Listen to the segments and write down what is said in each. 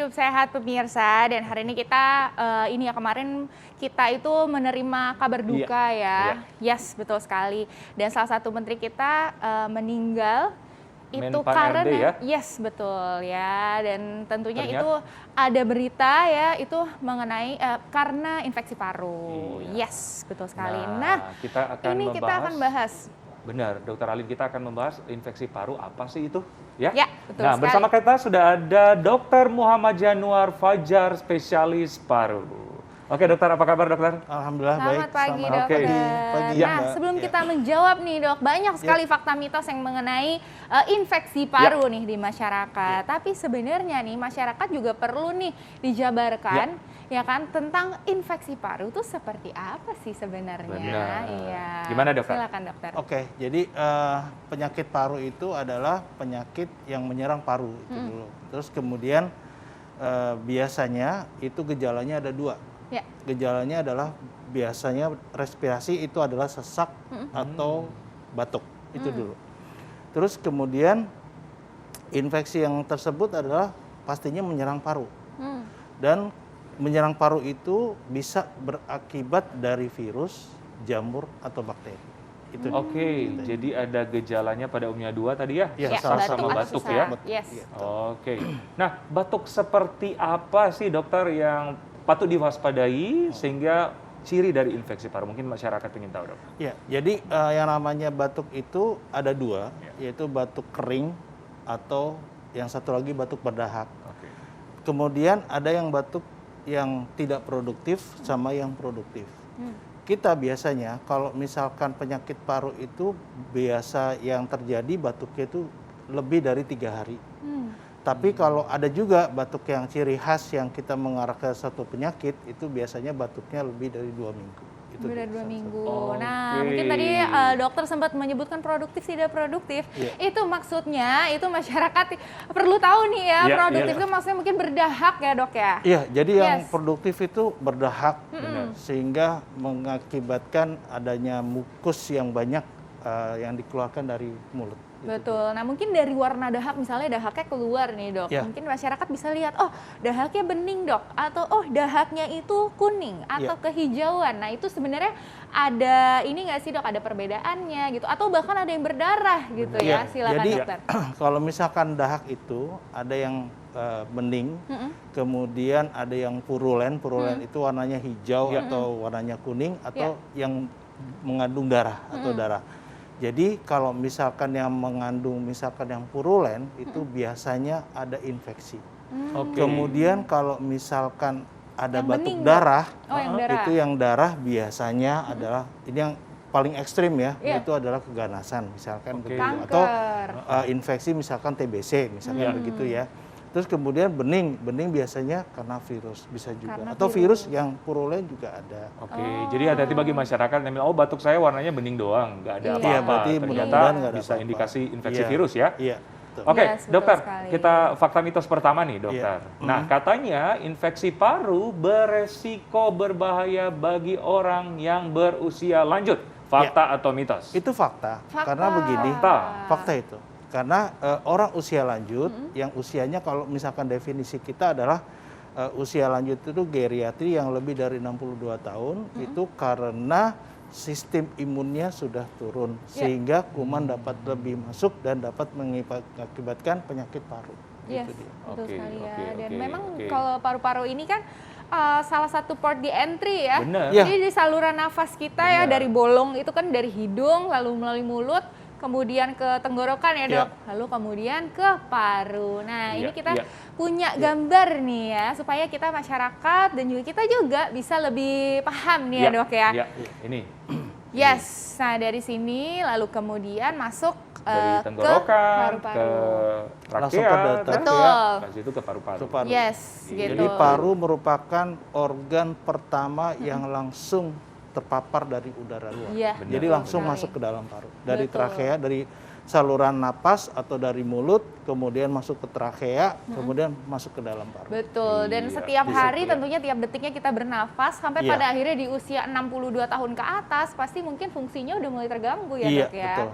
hidup sehat pemirsa, dan hari ini kita kemarin kita itu menerima kabar duka ya. Yes, betul sekali. Dan salah satu menteri kita meninggal itu karena yes, betul ya. Dan tentunya itu ada berita ya itu mengenai karena infeksi paru. Yes, betul sekali. Nah, kita akan bahas. Benar, Dokter Alin, kita akan membahas infeksi paru apa sih itu? Ya, betul nah, sekali. Bersama kita sudah ada Dokter Muhammad Januar Fajar, spesialis paru. Oke dokter, apa kabar dokter? baik. Alhamdulillah Selamat pagi dokter. Pagi. Nah, sebelum kita menjawab nih dok, banyak sekali fakta mitos yang mengenai infeksi paru nih di masyarakat. Tapi sebenarnya nih masyarakat juga perlu nih dijabarkan ya kan tentang infeksi paru itu seperti apa sih sebenarnya? Benar. Iya. Gimana dokter? Silakan dokter. Oke, jadi penyakit paru itu adalah penyakit yang menyerang paru itu dulu. Terus kemudian biasanya itu gejalanya ada dua. Gejalanya adalah biasanya respirasi itu adalah sesak atau batuk, itu dulu. Terus kemudian infeksi yang tersebut adalah pastinya menyerang paru. Dan menyerang paru itu bisa berakibat dari virus, jamur, atau bakteri. Oke, jadi ada gejalanya pada umumnya dua tadi ya? Sama batuk ya? Yes. Oke, nah batuk seperti apa sih dokter yang patut diwaspadai sehingga ciri dari infeksi paru? Mungkin masyarakat ingin tahu dok. Ya, jadi yang namanya batuk itu ada dua, yaitu batuk kering atau yang satu lagi batuk berdahak. Kemudian ada yang batuk yang tidak produktif sama yang produktif. Kita biasanya kalau misalkan penyakit paru itu biasa yang terjadi batuknya itu lebih dari 3 hari. Tapi kalau ada juga batuk yang ciri khas yang kita mengarah ke satu penyakit itu biasanya batuknya lebih dari 2 minggu. Itu lebih dari 2 minggu. Nah, mungkin tadi dokter sempat menyebutkan produktif tidak produktif. Itu maksudnya itu masyarakat perlu tahu nih ya, produktif itu maksudnya mungkin berdahak ya dok ya? Iya, jadi yang produktif itu berdahak sehingga mengakibatkan adanya mukus yang banyak yang dikeluarkan dari mulut. Betul. Nah mungkin dari warna dahak, misalnya dahaknya keluar nih dok, mungkin masyarakat bisa lihat, oh dahaknya bening dok, atau oh dahaknya itu kuning atau kehijauan. Nah itu sebenarnya ada ini nggak sih dok, ada perbedaannya gitu, atau bahkan ada yang berdarah gitu ya? Silakan jadi, dokter. Kalau misalkan dahak itu ada yang bening, kemudian ada yang purulen itu warnanya hijau atau warnanya kuning, atau yang mengandung darah atau darah. Jadi kalau misalkan yang mengandung misalkan yang purulen itu biasanya ada infeksi. Kemudian kalau misalkan ada yang batuk bening, darah, darah, itu yang darah biasanya adalah ini yang paling ekstrim ya, itu adalah keganasan misalkan begitu, atau infeksi misalkan TBC misalkan begitu ya. Terus kemudian bening biasanya karena virus bisa juga, atau virus yang purulen juga ada. Jadi hati-hati bagi masyarakat yang bilang, oh batuk saya warnanya bening doang, nggak ada apa-apa. Ternyata bisa indikasi infeksi virus ya. Dokter, kita fakta mitos pertama nih dokter. Nah katanya infeksi paru beresiko berbahaya bagi orang yang berusia lanjut. Fakta atau mitos? Itu fakta. Karena begini, fakta itu. Karena orang usia lanjut, yang usianya kalau misalkan definisi kita adalah usia lanjut itu geriatri yang lebih dari 62 tahun, itu karena sistem imunnya sudah turun, sehingga kuman dapat lebih masuk dan dapat mengakibatkan penyakit paru. Betul sekali ya. Dan memang kalau paru-paru ini kan salah satu port di entry ya. Jadi di saluran nafas kita ya, dari bolong itu kan dari hidung, lalu melalui mulut, kemudian ke tenggorokan ya dok, lalu kemudian ke paru. Nah ini kita punya gambar nih ya, supaya kita masyarakat dan juga kita juga bisa lebih paham nih ya dok ya. Ini. Nah dari sini lalu kemudian masuk dari tenggorokan ke trakea, betul. itu ke paru-paru. Gitu. Jadi paru merupakan organ pertama yang langsung terpapar dari udara luar. Jadi langsung masuk ke dalam paru. Dari trakea, dari saluran napas atau dari mulut, kemudian masuk ke trakea, kemudian masuk ke dalam paru. Betul. Dan setiap hari tentunya tiap detiknya kita bernafas sampai pada akhirnya di usia 62 tahun ke atas pasti mungkin fungsinya udah mulai terganggu ya dok ya. Betul.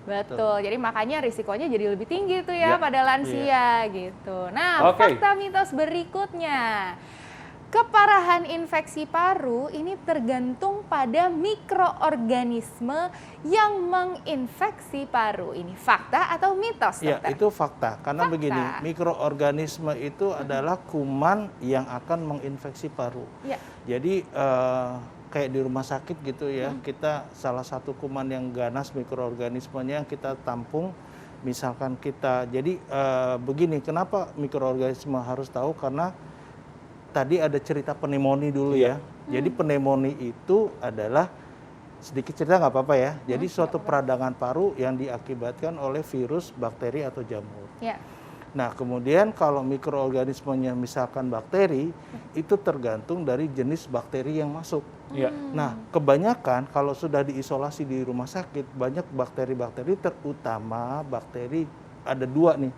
Betul. Jadi makanya risikonya jadi lebih tinggi tuh ya pada lansia gitu. Nah, fakta mitos berikutnya. Keparahan infeksi paru ini tergantung pada mikroorganisme yang menginfeksi paru. Ini fakta atau mitos, dokter? Ya, itu fakta. Karena begini, mikroorganisme itu adalah kuman yang akan menginfeksi paru. Ya. Jadi kayak di rumah sakit gitu ya, kita salah satu kuman yang ganas mikroorganismenya yang kita tampung. Misalkan kita, jadi begini, kenapa mikroorganisme harus tahu? Karena tadi ada cerita pneumonia dulu ya. Jadi pneumonia itu adalah, sedikit cerita nggak apa-apa ya. Jadi suatu peradangan paru yang diakibatkan oleh virus, bakteri atau jamur. Ya. Nah kemudian kalau mikroorganismenya misalkan bakteri, itu tergantung dari jenis bakteri yang masuk. Ya. Nah kebanyakan kalau sudah diisolasi di rumah sakit, banyak bakteri-bakteri, terutama bakteri, ada dua nih,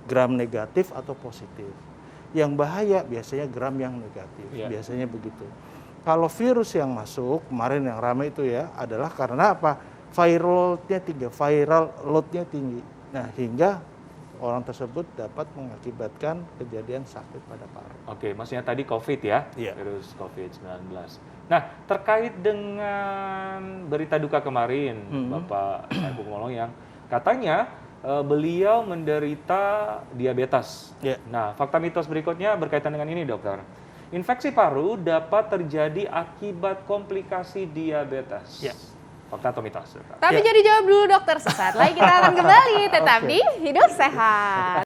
gram negatif atau positif. Yang bahaya biasanya gram yang negatif, biasanya begitu. Kalau virus yang masuk, kemarin yang ramai itu ya, adalah karena apa? Viral load-nya tinggi. Nah, hingga orang tersebut dapat mengakibatkan kejadian sakit pada paru. Oke, maksudnya tadi COVID ya, virus COVID-19. Nah, terkait dengan berita duka kemarin, Bapak Saiful Molong yang katanya beliau menderita diabetes. Nah, fakta mitos berikutnya berkaitan dengan ini, dokter. Infeksi paru dapat terjadi akibat komplikasi diabetes. Fakta atau mitos, dokter? Tapi jadi jawab dulu, dokter. Sesaat lagi kita akan kembali, tetap di Hidup Sehat.